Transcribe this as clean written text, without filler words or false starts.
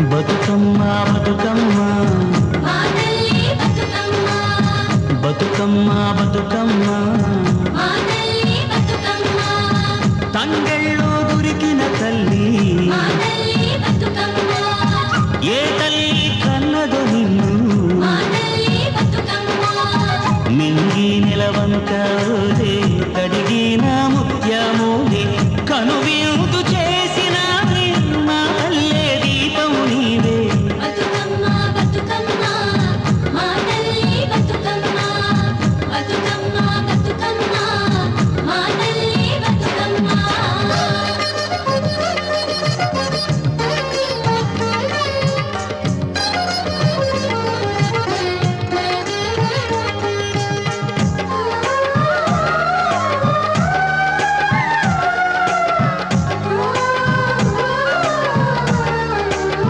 బతుకమ్మ బతుకమ్మ మా తల్లి బతుకమ్మ బతుకమ్మ బతుకమ్మ మా తల్లి బతుకమ్మ తంగెళ్ళు దొరికిన తల్లి మా తల్లి బతుకమ్మ ఏ తల్లి కన్నదో నిన్ను మా తల్లి బతుకమ్మ మింగి నిలవంక